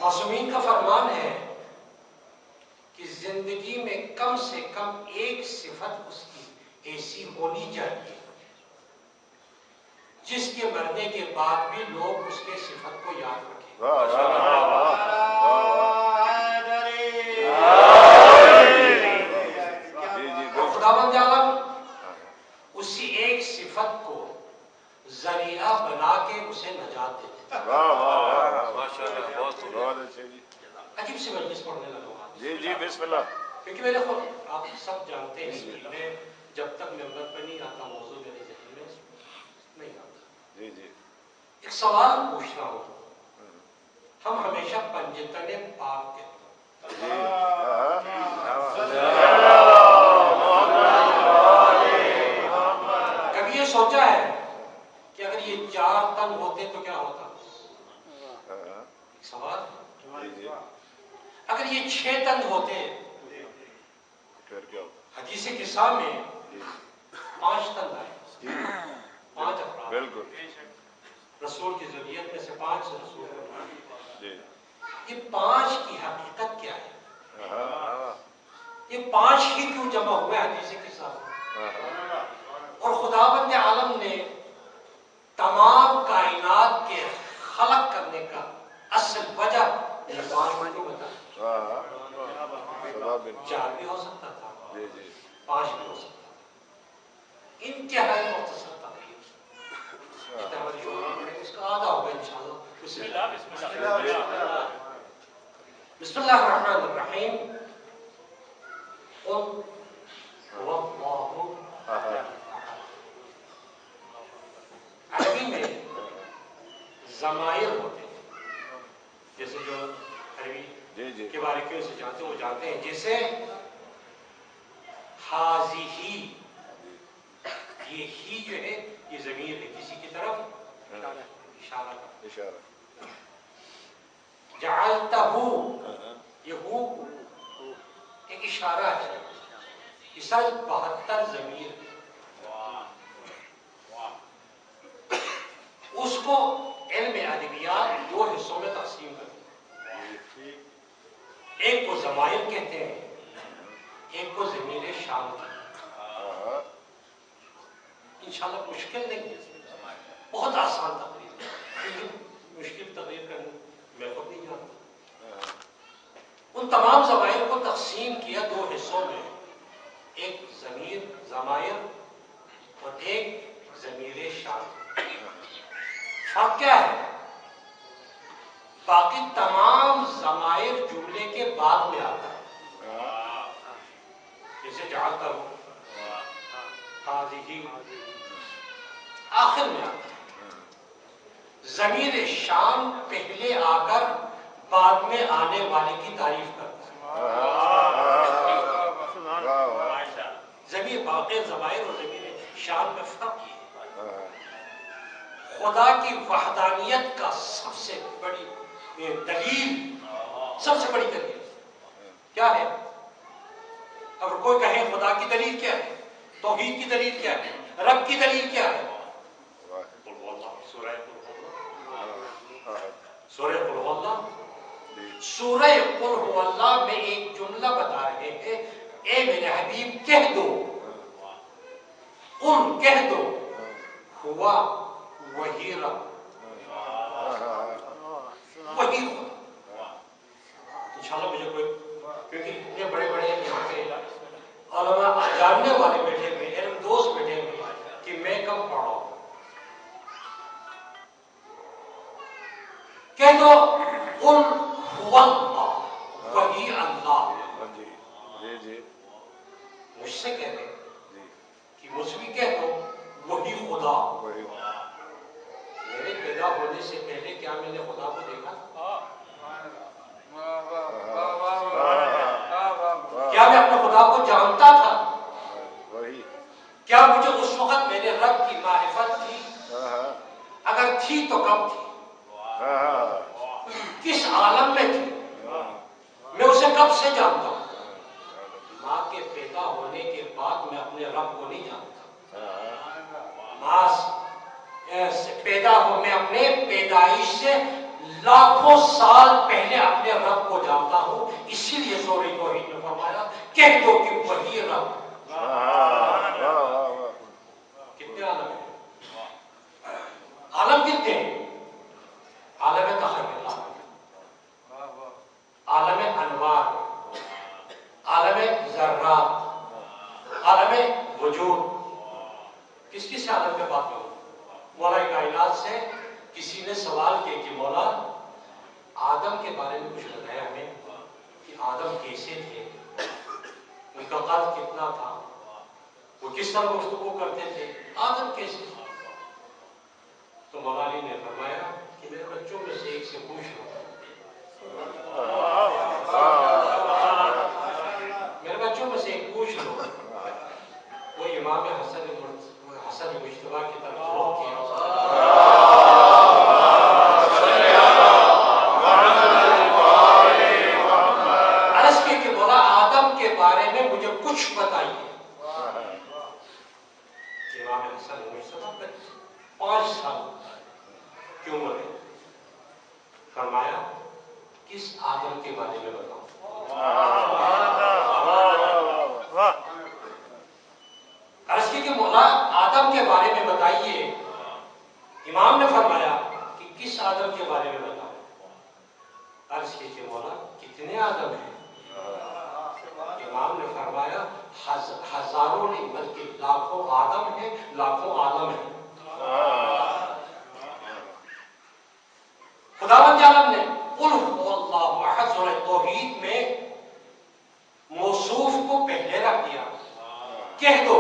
معصومین کا فرمان ہے کہ زندگی میں کم سے کم ایک صفت اس کی ایسی ہونی چاہیے جس کے مرنے کے بعد بھی لوگ اس کے صفت کو یاد رکھیں. خداوند عالم اسی ایک صفت کو ذریعہ بنا کے اسے نجات دیتے. عجیب سی مجلس پڑھنے لگا. جی بسم اللہ. کیونکہ میرے خود آپ سب جانتے ہیں میں جب تک ممبر پہ نہیں آتا موضوع میرے ذہن میں نہیں آتا. ایک سوال پوچھ رہا ہوں. ہم ہمیشہ پنجتن پاک کہتے ہیں. کبھی یہ سوچا ہے کہ اگر یہ 4 تن ہوتے تو کیا ہوتا؟ ایک سوال. اگر یہ 6 تن ہوتے حدیث قصہ میں 5 تن آئے. 5 افراد. رسول کی ذریعت میں سے 5 رسول. یہ 5 کی حقیقت کیا ہے؟ یہ 5 ہی کیوں جمع ہوئے حدیث قصہ میں؟ اور خداوند عالم نے تمام کائنات کے خلق کرنے کا اصل وجہ یہ 5 کو بتا. 4 بھی ہو سکتا تھا, 5 بھی ہو سکتا تھا. انتہائی مختصر تقریر اس کا آدھا ہوگا انشاءاللہ. بسم اللہ الرحمن الرحیم قل هو اللہ عربی میں ضمائر ہوتے ہیں، جیسے جو عربی کے باریکیوں سے جانتے ہیں وہ جانتے ہیں، جیسے حاضی، یہ ہی جو ہے یہ ضمیر ہے، کسی کی طرف اشارہ. جعلتہ، یہ ہو ایک اشارہ ہے. یہ سر 72 ضمیر، اس کو علم ادبیات 2 حصوں میں تقسیم کرتے ہیں. ایک کو ضمائر کہتے ہیں، ایک کو ضمیر شان کہتے ہیں. انشاءاللہ مشکل نہیں ہے، بہت آسان تقریر ہے، مشکل تقریر کرنے میں خود نہیں جانتا. ان تمام ضمائر کو تقسیم کیا 2 حصوں میں، ایک ضمائر اور ایک ضمیر شان. فرق کیا ہے؟ باقی تمام ضمائر جملے کے بعد میں آتا ہے، جیسے جعلتہ حاضی آخر میں آتا ہے. ضمیر شان پہلے آ کر بعد میں آنے والے کی تعریف کرتا ہے. ضمیر باقی ضمائر اور ضمیر شان میں فرق یہ ہے. خدا کی وحدانیت کا سب سے بڑی دلیل، سب سے بڑی دلیل کیا ہے؟ اگر کوئی کہے خدا کی دلیل کیا ہے، توحید کی دلیل کیا ہے، رب کی دلیل کیا ہے، سورہ قل ہو اللہ. سورہ قل ہو اللہ میں ایک جملہ بتا رہے ہیں، اے میرے حبیب کہہ دو، قل کہہ دو، ہوا وہی رب، وہی خدا. انشاءاللہ مجھے کوئی، کیونکہ اتنے بڑے بڑے یہاں پہ علماء جاننے والے بیٹھے ہوئے، علم دوست بیٹھے ہوئے کہ میں کم پڑھا ہوں. کہہ دو قل هو اللہ، وہی اللہ. مجھ سے کہہ دے کہ مجھ بھی کہہ دو وہی خدا. میرے پیدا ہونے سے پہلے کیا میں نے خدا کو دیکھا؟ کیا میں اپنے خدا کو جانتا تھا؟ کیا مجھے اس وقت میرے رب کی معرفت تھی؟ اگر تھی تو کب تھی؟ کس عالم میں تھی؟ میں اسے کب سے جانتا ہوں؟ ماں کے پیدا ہونے کے بعد میں اپنے رب کو نہیں جانتا. ماں سے پیدا ہو، میں اپنے پیدائش سے لاکھوں سال پہلے اپنے رب کو جانتا ہوں. اسی لیے سورہ توحید میں فرمایا کہہ دو کہ وہی رب. کتنے عالم ہیں؟ عالم کتنے ہیں؟ عالم تخیل، عالم انوار، عالم ذرات، عالم وجود. کس کس عالم میں بات کروں؟ مولا کائنات سے کسی نے سوال کیا کہ مولا آدم کے بارے میں کچھ بتایا ہمیں کہ آدم کیسے تھے، ان کا قد کتنا تھا، وہ کس طرح گفتگو کرتے تھے، آدم کیسے تھے؟ تو مولا علی نے فرمایا کہ میرے بچوں میں سے ایک سے پوچھ لو. میرے بچوں میں سے ایک پوچھ لو. وہ امام حسن مجتبیٰ کی طرف رخ کیا. عرض کی کہ مولا آدم کے بارے میں مجھے کچھ بتائیے. امام حسن مجتبیٰ 5 سال کی عمر ہے. فرمایا کس آدم کے بارے میں بتاؤں؟ عرض کی کہ مولا آدم کے بارے میں بتائیے. امام نے فرمایا کہ کس آدم کے بارے میں بتاؤں؟ عرض کی کہ مولا کتنے آدم ہیں؟ امام نے فرمایا ہزاروں نہیں بلکہ لاکھوں آدم ہیں، لاکھوں عالم ہیں. خداوند عالم نے قل هو اللہ احد سورہ توحید کو پہلے رکھ دیا. کہہ دو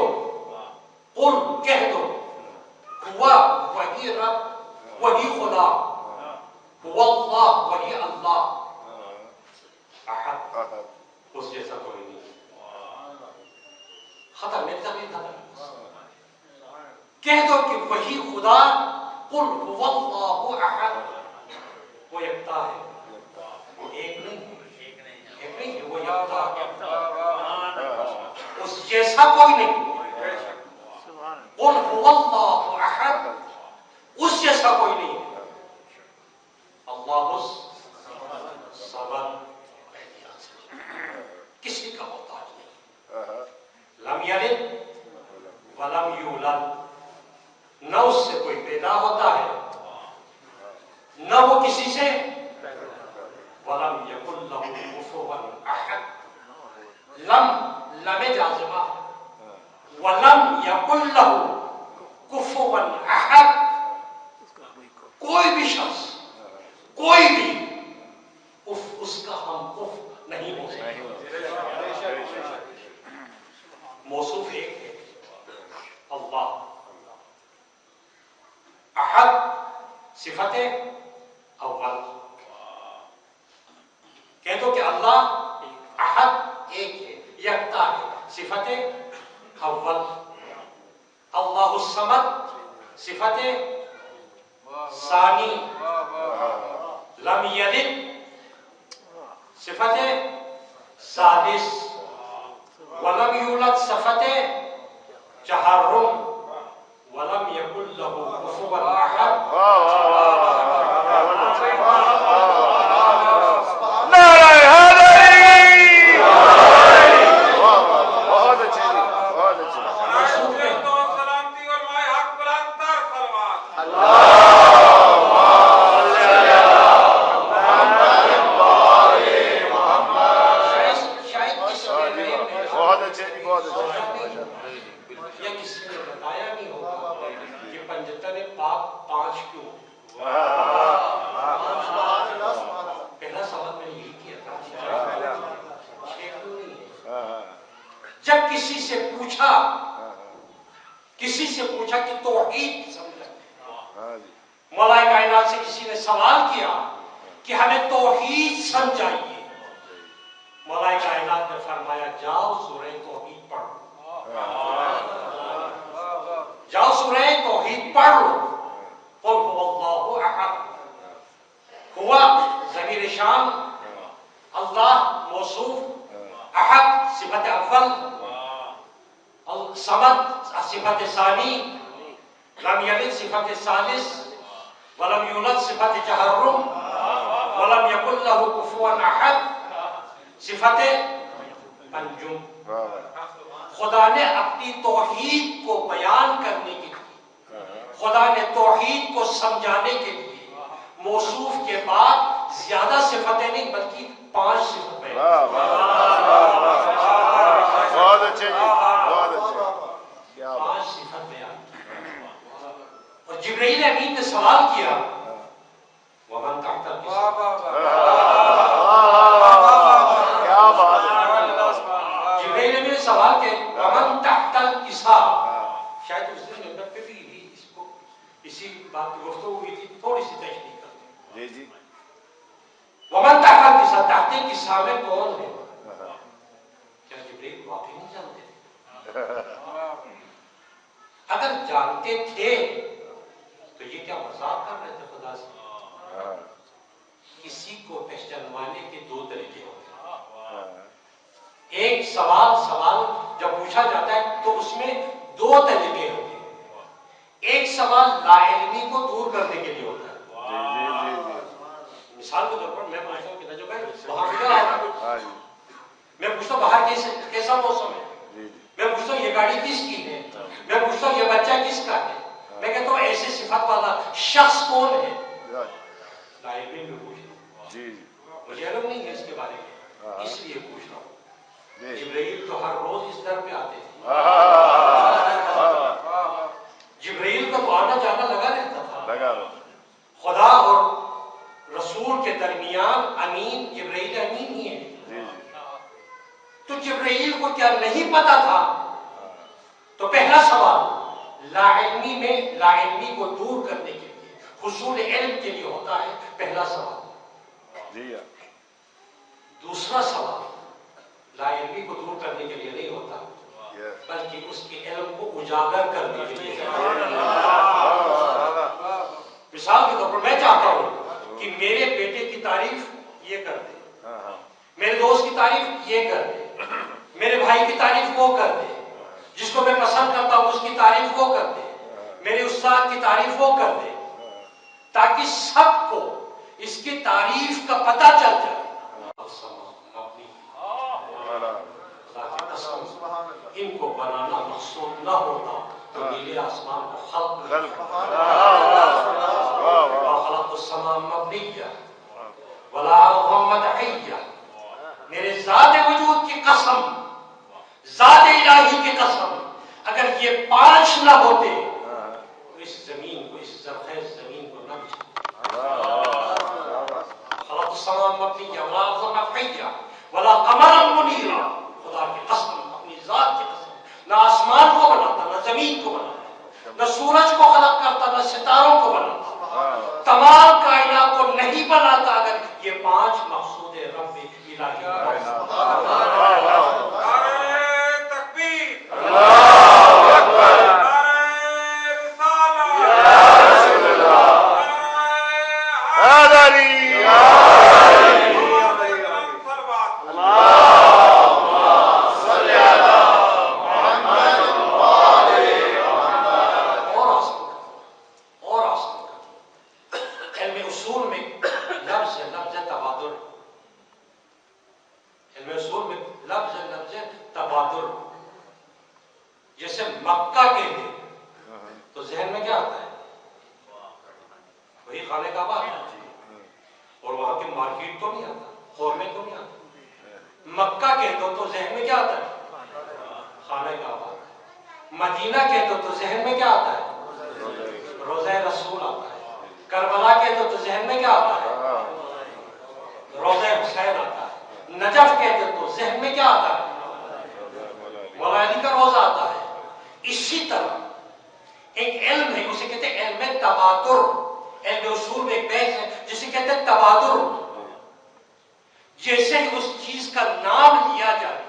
قل کہہ دو ہوا وہی رب وہی خدا هو اللہ وہی اللہ احد اس جیسا کوئی نہیں. ختم میری تقریر ختم. کہہ دو کہ وہی خدا قل هو اللہ احد وہ یکتا ہے وہ ایک نہیں ہے وہ یکتا اس جیسا کوئی نہیں. قل هو اللہ احد اس جیسا کوئی نہیں ہے. اللہ الصمد کسی کا محتاج نہیں. لم یلد ولم یولد نہ اس سے کوئی پیدا ہوتا ہے نہ وہ کسی سے. ولم یکن لہ کفوا احد لم جازمہ ولم یکن لہ کفوا احد کوئی بھی شخص کوئی بھی اس کا ہم کف نہیں ہو سکتا. موصوف ایک ہے اللہ. احد صفت اول. کہہ دو کہ اللہ احد ایک ہے یکتا ہے صفت اول. اللہ الصمد صفت ثانی. لم یلد صفت ثالث. ولم یولد صفت چہارم. ولم یکن لہ کفوا احد. جب کسی سے پوچھا کہ توحید سمجھا. مولا کائنات سے کسی نے سوال کیا کہ ہمیں توحید سمجھائیے. مولا کائنات نے فرمایا جاؤ سورہ توحید پڑھو. جاؤ سورہ توحید پڑھ لو. قل هو اللہ احد. ہوا ضمیر شان اللہ موصوف احد صفت اول الصمد صفت ثانی لم یلد صفت ثالث ولم یولد صفت چہارم ولم یکن لہ کفوا احد صفت پنجم. خدا نے اپنی توحید کو بیان کرنے کے لیے خدا نے توحید کو سمجھانے کے لیے موصوف کے بعد زیادہ صفتیں نہیں بلکہ 5 صفت بیان. بہت اچھے جی بہت اچھے. 5 صفت بیان. اور جبرائیل امین نے سوال کیا ومن تحت کیا بات ہے. جبرائیل امین نے سوال کیا ومن تحت الکسا. شاید اس دن ممبر پہ بھی اس کو اسی بات کی گفتگو ہوئی تھی. تھوڑی سی تشریح کرتے ہیں. جی ومن تحت الکسا تحت کسا میں کون ہے؟ کیا جبرائیل واقعی نہیں جانتے تھے؟ اگر جانتے تھے تو یہ کیا مذاق کر رہے تھے خدا سے؟ کسی کو پہچانوانے کے 2 طریقے ہوتے ہیں. ایک سوال جب پوچھا جاتا ہے تو اس میں 2 طریقے ہوتے ہیں. ایک سوال لا علمی کو دور کرنے کے لیے ہوتا ہے. مثال کے طور پر میں پوچھتا ہوں کہ نجو بھائی وہاں کیا ہے؟ میں پوچھتا ہوں باہر کیسا موسم ہے. میں پوچھتا ہوں یہ گاڑی کس کی ہے. میں پوچھتا ہوں یہ بچہ کس کا ہے. میں کہتا ہوں ایسے صفت والا شخص کون ہے. لا علمی میں پوچھتا ہوں مجھے علم نہیں ہے اس کے بارے میں اس لیے پوچھ رہا ہوں. جبرائیل تو ہر روز اس در پہ آتے تھے. جبرائیل کا تو آنا جانا لگا رہتا تھا. خدا اور رسول کے درمیان امین جبرائیل امین ہی ہے. تو جبرائیل کو کیا نہیں پتا تھا؟ تو پہلا سوال لا علمی کو دور کرنے کے لیے، حصول علم کے لیے ہوتا ہے پہلا سوال۔ دوسرا سوال لا علمی کو دور کرنے کے لیے نہیں ہوتا، بلکہ اس کے علم کو اجاگر کرنے کے لیے۔ مثال کے طور پر میں چاہتا ہوں کہ میرے بیٹے کی تعریف یہ کر دے، میرے دوست کی تعریف یہ کر دے، میرے بھائی کی تعریف وہ کر دے، جس کو میں پسند کرتا ہوں اس کی تعریف وہ کر دے، میرے استاد کی تعریف وہ کر دے، تاکہ سب کو اس کی تعریف کا پتہ چل جائے۔ ان کو بنانا مقصود نہ ہوتا تو نیلے آسمان کو خلق خلق السماء مبنیہ ولا مدعیہ، میرے ذات وجود کی قسم، ذات الہی کی قسم، اگر یہ پانچ نہ ہوتے تو اس زمین کو، اس زرخیز زمین کو نہ خلق السماء مبنیہ ولا مدعیہ ولا قمرا منیرا، خدا کی قسم، اپنی ذات کی قسم، نہ آسمان کو بناتا، نہ زمین کو بناتا، نہ سورج کو خلق کرتا، نہ ستاروں کو بناتا، تمام کائنات کو نہیں بناتا اگر یہ پانچ مقصود رب الہی۔ تکبیر، اللہ اکبر، جیسے مکہ کہتے تو ذہن میں کیا آتا ہے؟ وہی خانہ کعبہ آتا ہے، اور وہاں کے مارکیٹ تو نہیں آتا، خورمے تو نہیں آتا۔ مکہ کہتے تو ذہن میں کیا آتا ہے؟ خانہ کعبہ۔ مدینہ کہتے تو ذہن میں کیا آتا ہے؟ روضہ رسول آتا ہے۔ کربلا کہتے تو ذہن میں کیا آتا ہے؟ روضہ حسین آتا ہے۔ نجف کہتے تو ذہن میں کیا آتا ہے؟ مولا علی کا روزہ آتا ہے۔ اسی طرح ایک علم ہے، اسے کہتے ہیں علم تبادر، علم اصول میں ایک بحث ہے جسے کہتے ہیں تبادر۔ جیسے ہی اس چیز کا نام لیا جائے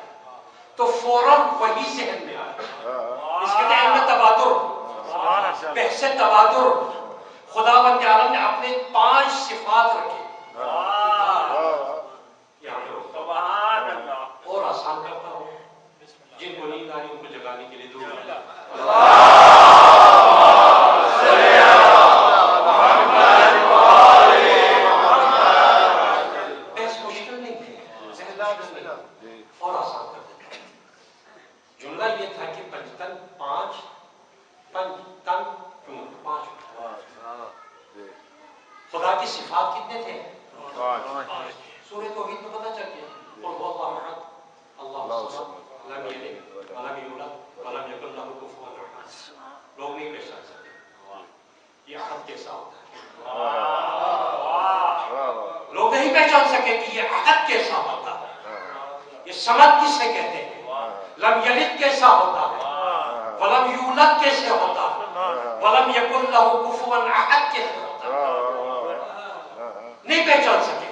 تو فوراً وہی ذہن میں آئے، اس کہتے ہیں علم تبادر، بحث تبادر۔ خداوند عالم نے اپنے 5 صفات رکھے، اور آسان کرتا ہوں، جن کو نیند آ رہی ان کو جگانے کے لیے دعا۔ بحث مشکل نہیں ہے، اور آسان کر دیتا ہوں۔ جملہ یہ تھا کہ پنجتن 5 پنجتن کیوں 5 خدا کی صفات کتنے تھے؟ 5۔ سورہ توحید تو پتہ چل گیا، اور وہ اللہ احد، اللہ الصمد، لم یلد ولم یولد ولم یکن لہ کفوا احد۔ لوگ نہیں پہچان سکے یہ احد کیسا ہوتا ہے، لوگ نہیں پہچان سکے کہ یہ احد کیسا ہوتا ہے، یہ صمد کسے کہتے ہیں، لم یلد کیسا ہوتا ہے، ولم یولد کیسے ہوتا ہے، ولم یکن لہ کفوا احد کیسے ہوتا ہے، نہیں پہچان سکے۔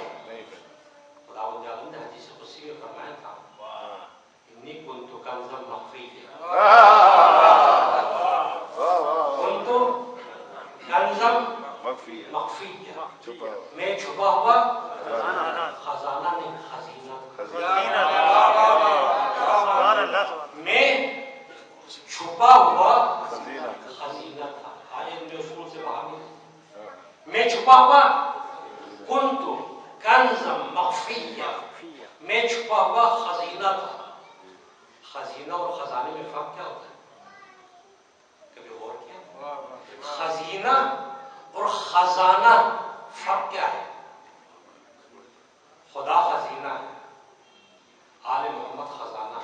خداوند عالم نے حدیث قدسی میں فرمایا تھا انی کنت کنزا مخفیا، کنت کنزا مخفیا، میں چھپا ہوا خزانہ نہیں، خزینہ، میں چھپا ہوا خزینہ تھا۔ آئے مجھے اصول سے باہر نہیں، میں چھپا ہوا کنت کنزا مخفیا، میں چھپا ہوا خزینہ تھا۔ خزینہ اور خزانے میں فرق کیا ہوتا ہے؟ کبھی غور کیا؟ خزینہ اور خزانہ فرق کیا ہے؟ خدا خزینہ ہے، آل محمد خزانہ۔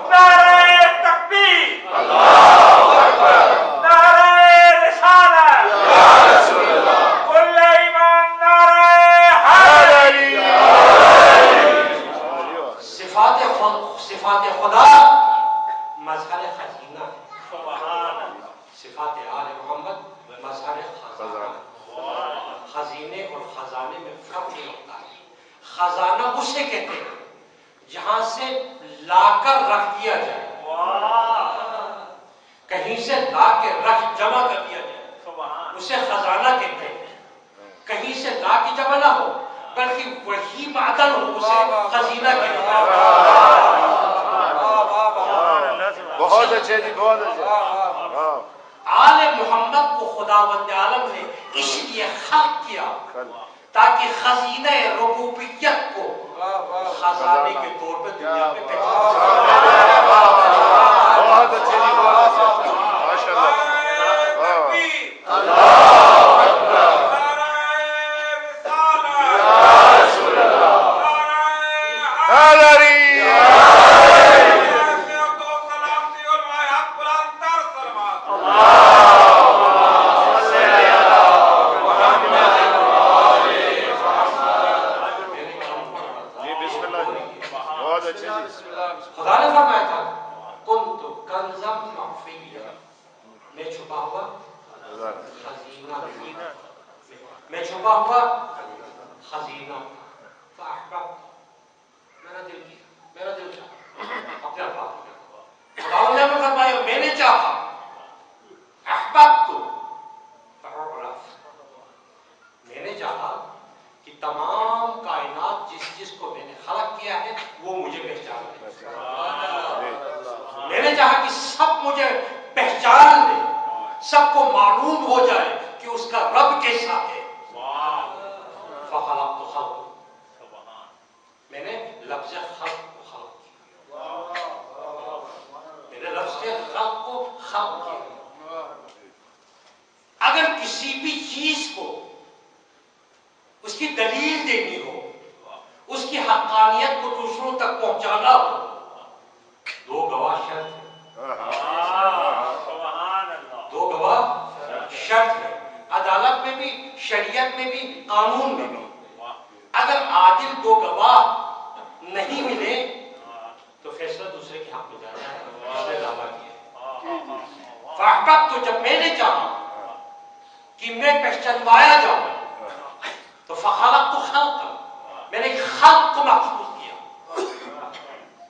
نعرہ تکبیر، اللہ اکبر، نعرہ رسالت، یا رسول اللہ، کل ایمان، نعرہ حیدری۔ صفات خدا مظہر خزینہ ہے. صفات آل محمد مظہر خزانہ. خزینے اور خزانے میں فرق نہیں ہوتا ہے. خزانہ اسے کہتے ہیں جہاں سے لا کر رکھ دیا جائے, کہیں سے لا کے رکھ جمع کر دیا جائے, اسے خزانہ کہتے ہیں. کہیں سے لا کی جمع نہ ہو بلکہ وہی معدن ہو, اسے خزینہ کہتے ہیں. بہت اچھے جی, بہت اچھے. آل محمد کو خداوند عالم نے اس لیے خلق کیا تاکہ خزینہ ربوبیت کو خزانے کے طور پہ دنیا میں پہچانا جائے. بہت اچھے جی, بہت اچھے. ماشاء اللہ. خدا نے فرمایا تھا کنت کنزا مخفیا, میں چھپا ہوا خزینہ, میں چھپا ہوا خزینہ. فاحببت, میرا دل کیا, میرا دل چاہا, اپنے الفاظ میں خدا نے فرمایا میں نے چاہا. احببت فعرف, میں نے چاہا کہ تمام کائنات جس جس کو میں نے خلق کیا ہے وہ مجھے پہچان لے. میں نے چاہا کہ سب مجھے پہچان لے, سب کو معلوم ہو جائے کہ اس کا رب کیسا ہے. فخلقت خلق, میں نے لفظ خلق کو خلق کیا, میں نے لفظ خلق کو خلق کیا. اگر کسی بھی چیز کو اس کی دلیل دینی ہو, اس کی حقانیت کو دوسروں تک پہنچانا ہو, دو گواہ شرط ہے. دو گواہ شرط ہے, عدالت میں بھی, شریعت میں بھی, قانون میں بھی. اگر عادل دو گواہ نہیں ملے تو فیصلہ دوسرے کے حق میں جانا ہے, اس نے دعویٰ کیا. فاحببت, تو جب میں نے چاہا کہ میں پہچانوایا جاؤں تو فخلقت خلقا, میں نے خلق کو محفوظ کیا,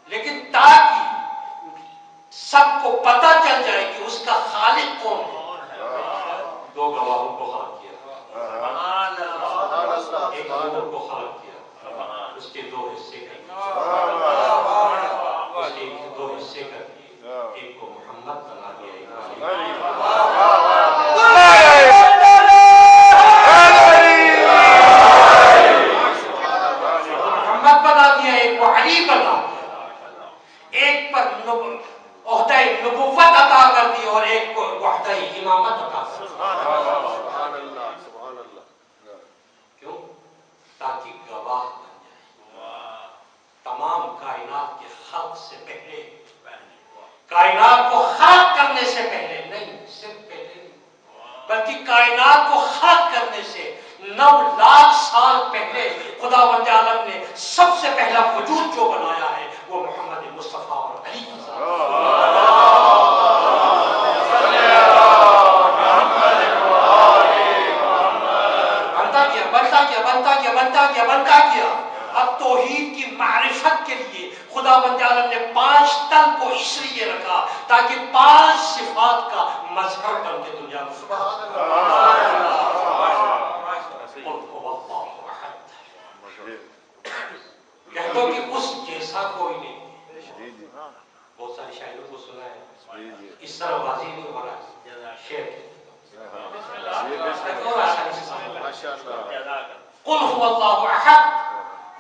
لیکن تاکہ سب کو پتہ چل جائے کہ اس کا خالق کون ہے, دو گواہوں کو خلق کیا. ایک نور کو خلق کیا, اس کے دو حصے کر دیے, اس کے دو حصے کر دیے. ایک کو محمد بنا دیا, محمد بنا دیا, ایک کو علی بنا دیا. ایک پر عہدہ نبوت عطا کر دی اور ایک کو عہدہ امامت عطا کر دی. کیوں؟ تاکہ گواہ بن جائے تمام کائنات کے خلق سے پہلے, کائنات کو خلق کرنے سے پہلے نہیں, صرف پہلے نہیں بلکہ کائنات کو خلق کرنے سے 9 لاکھ سال پہلے خداوند عالم نے سب سے پہلا وجود جو بنایا ہے وہ محمد مصطفیٰ اور علی کی ذات ہے. بنتا کیا. اب توحید کی معرفت کے لیے خداوند عالم نے 5 تن کو اس لیے رکھا تاکہ 5 صفات کا مظہر بن کے دنیا کو. سبحان کہہ دو کہ اس جیسا کوئی نہیں. بہت ساری شاعروں کو سنا ہے, اس طرح واضح نہیں ہو رہا ہے شعر. قل هو اللہ احد,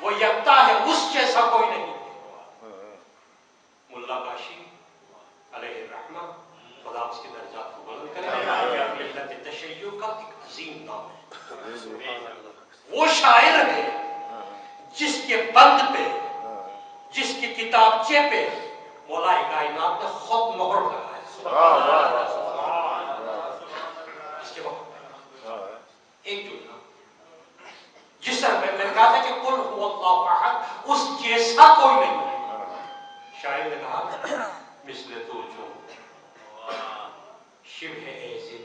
وہ یکتا ہے, اس جیسا کوئی نہیں. ملا باشی علیہ الرحمہ, خدا اس کے درجات کو بلند کرے, ملت تشیع کا ایک عظیم نام ہے. وہ شاعر ہے جس کے بند پہ, جس کی کتابچے پہ مولا کائنات نے خود مہر لگایا. اس کے وقت ایک جملہ جس طرح میں نے کہا تھا کہ قل هو اللہ احد, اس جیسا کوئی نہیں ہے. مثل تو جو شبہ ایزد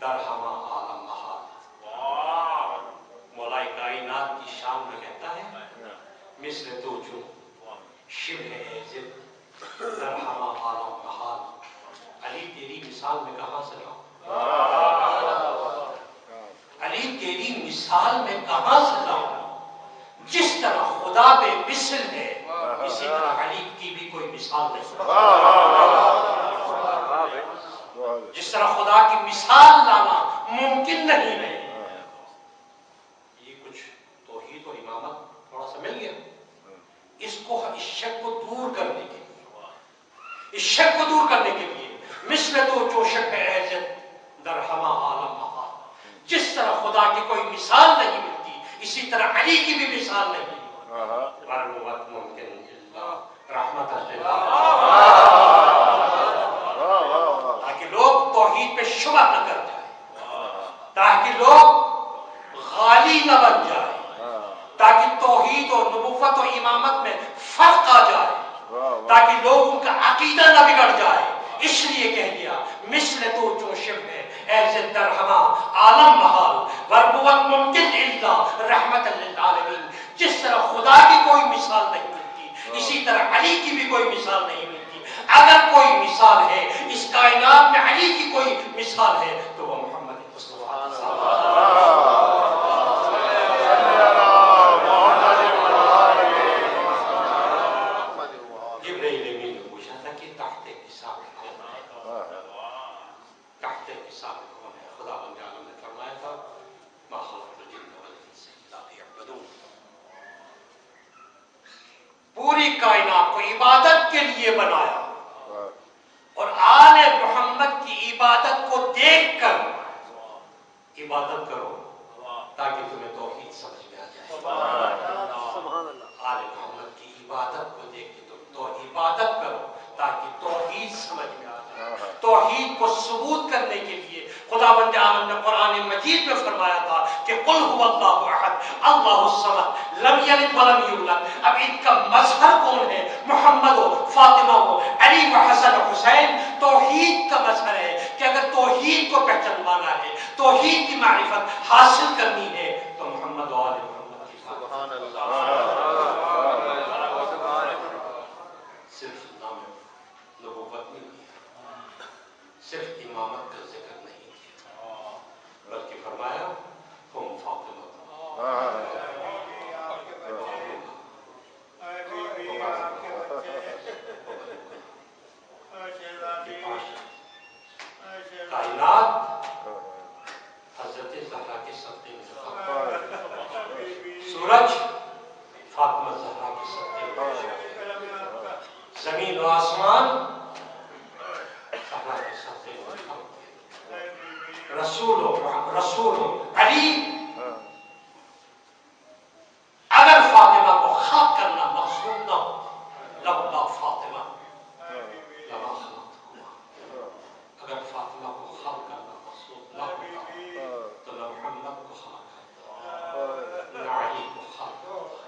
در ہما عالم محال. مولا کائنات کی شان میں کہتا ہے مثل تو جو شبہ ایزد در ہما عالم محال. علی تیری مثال میں کہاں سے لاؤں؟ علی تیری مثال میں کہاں سے لاؤں؟ جس طرح خدا بے مثل ہے اسی طرح علی کی بھی کوئی مثال نہیں. جس طرح خدا کی مثال لانا ممکن نہیں ہے. یہ کچھ توحید اور امامت تھوڑا سا مل گیا. اس شک کو دور کرنے کے لیے مثل تو جو شک ایزد در ہما عالم محال. جس طرح خدا کی کوئی مثال نہیں ملتی اسی طرح علی کی بھی مثال نہیں. غربت ممکن رحمت تاکہ لوگ توحید پہ شبہ نہ کر جائیں, تاکہ لوگ غالی نہ بن جائیں, تاکہ توحید اور نبوت و امامت میں فرق آ جائے, تاکہ لوگوں کا عقیدہ نہ بگڑ جائے. اس لیے کہہ دیا مثل تو جو شب ہے ایسے در ہما عالم محال وربوت ممکن اللہ رحمت للعالمین. جس طرح خدا کی کوئی مثال نہیں ملتی اسی طرح علی کی بھی کوئی مثال نہیں ملتی. اگر کوئی مثال ہے اس کائنات میں علی کی کوئی مثال ہے تو وہ محمد مصطفیٰ صلی اللہ علیہ وسلم. پوری کائنات کو عبادت کے لیے بنایا اور آل محمد کی عبادت کو دیکھ کر عبادت کرو تاکہ تمہیں توحید سمجھ میں آ جائے. آل محمد کی عبادت کو دیکھ کے تم تو عبادت کرو تاکہ توحید سمجھ میں آ جائے. توحید کو ثبوت کرنے کے لیے خداوند عالم نے قرآن مجید میں فرمایا تھا کہ قل هو اللہ احد اللہ الصمد لم یلد ولم یولد. اب ان کا مظہر کون ہے؟ محمد و فاطمہ و علی و حسن و حسین. توحید کا مظہر ہے کہ اگر توحید کو پہچانوانا ہے, توحید کی معرفت حاصل کرنی ہے تو محمد و آل محمد کی سبحان اللہ. صرف نام نبوت نہیں کیا, صرف امامت کا ذکر نہیں کیا, بلکہ فرمایا ہم فاطمہ کائنات حضرت زہرا کے صدقے میں, سورج فاطمہ زہرا کے صدقے میں, زمین و آسمان زہرا کے صدقے میں, رسول علی. اگر فاطمہ کو خلق کرنا مقصود نہ ہو لولا فاطمہ لما خلقتکما. اگر فاطمہ کو خلق کرنا مقصود نہ ہوتا تو نہ محمد کو خلق کرتا نہ علی کو خلق کرتا.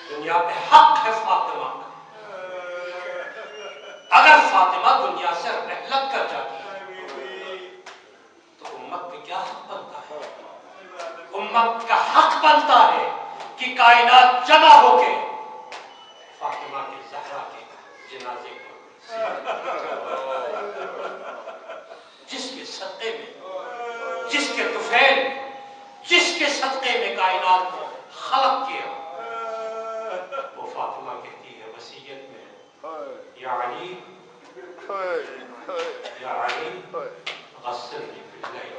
دنیا پہ حق ہے فاطمہ کا. اگر فاطمہ دنیا سے رحلت کر جاتی تو امت پہ کیا حق بنتا ہے؟ امت کا حق بنتا ہے کہ کائنات جمع ہو کے فاطمہ کے زہرا کے جنازے کو, جس کے صدقے میں, جس کے طفیل, جس کے صدقے میں کائنات کو خلق کیا, وہ فاطمہ کہتی ہے وصیت میں یا علی غسلنی فی اللیل,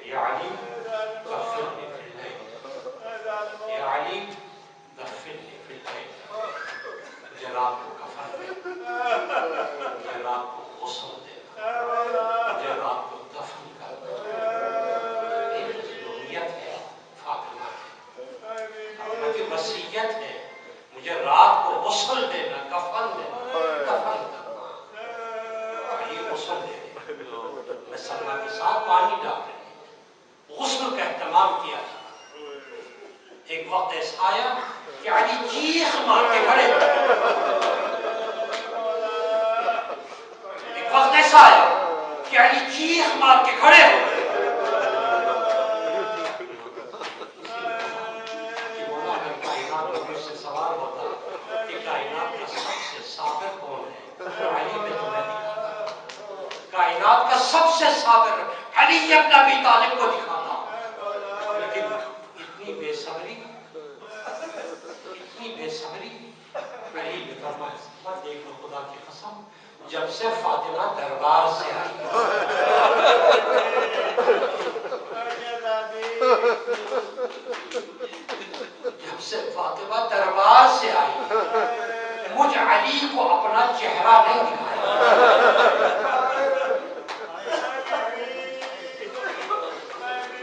یا علی غسلنی فی اللیل, یا علی غسلنی فی اللیل. مجھے رات کو کفن دے, مجھے رات کو غسل دے, مجھے رات کو دفن کر. یہ ضروریت ہے فاطمہ کی وصیت ہے, مجھے رات کو غسل دینا, کفن دینا, دفن کرنا. یہ غسل دے میں سلمہ کے ساتھ پانی ڈال رہے ہیں, غسل کا اہتمام کیا تھا. ایک وقت ایسا آیا کہ علی چیخ مار کے کھڑے ہو گئے. ایک وقت ایسا آیا کہ علی چیخ مار کے کھڑے ہو گئے. سوال ہوتا کہ کائنات کا سب سے صابر کون ہے؟ علی نے تمہیں دکھاتا. کائنات کا سب سے صابر علی ابن ابی طالب کو دکھاتا. لیکن اتنی بے صبری علی نے فرمایا دیکھ لو خدا کی قسم جب سے فاطمہ دربار سے آئی مجھ علی کو اپنا چہرہ نہیں دکھایا.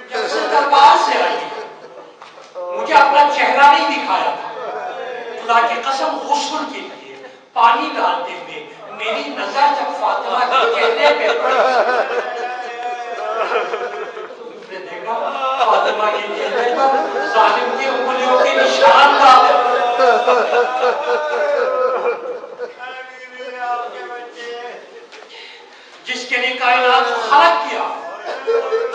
جب سے دربار سے آئی مجھے اپنا چہرہ نہیں دکھایا تھا. خدا کی قسم غسل کے لیے پانی ڈالتے ہوئے میری نظر جب فاطمہ کے چہرے پہ پڑی نے دیکھا فاطمہ کے چہرے پر ظالم کی انگلیوں کے نشان ڈالے. جس کے لیے کائنات کو خلق کیا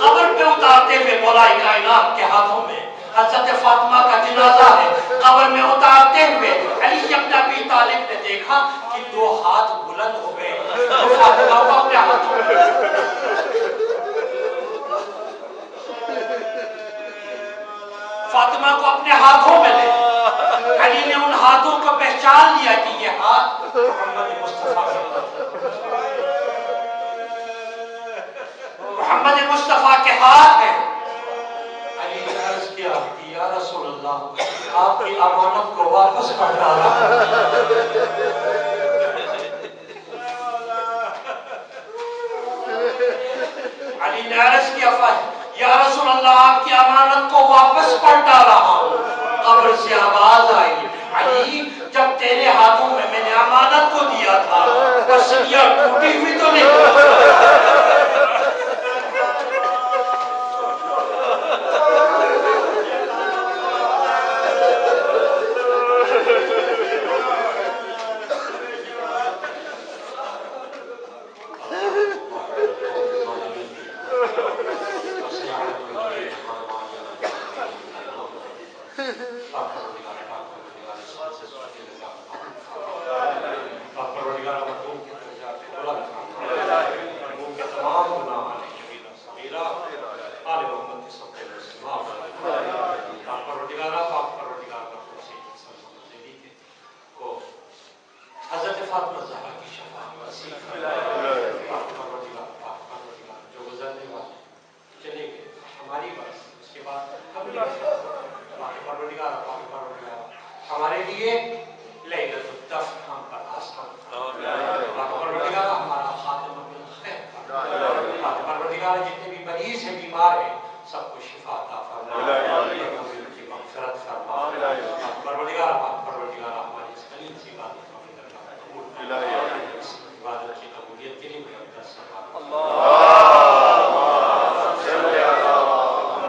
قبر پہ اتارتے ہوئے بولا کائنات کے ہاتھوں میں حضرت فاطمہ کا جنازہ ہے. قبر میں اتارتے ہوئے علی ابن ابی طالب نے دیکھا کہ 2 ہاتھ بلند ہو گئے. فاطمہ کو اپنے ہاتھوں فاطمہ کو اپنے ہاتھوں میں لے. علی نے ان ہاتھوں کو پہچان لیا کہ یہ ہاتھ محمد مصطفیٰ کے ہاتھ ہیں. علی نے عرض کیا کہ یا رسول اللہ آپ کی امانت کو واپس کر ڈالا. علی نے عرض کیا یا رسول اللہ آپ کی امانت کو واپس پلٹ رہا ہوں. قبر سے آواز آئی علی جب تیرے ہاتھوں میں نے امانت کو دیا تھا وصیت ٹوٹی ہوئی تو نہیں. ہمارے لیے لیلۃ الدفن ہم پر آسان ہمارا خاتمہ بالخیر. پروردگار جتنے بھی مریض ہیں بیمار ہیں سب کو شفا عطا فرما.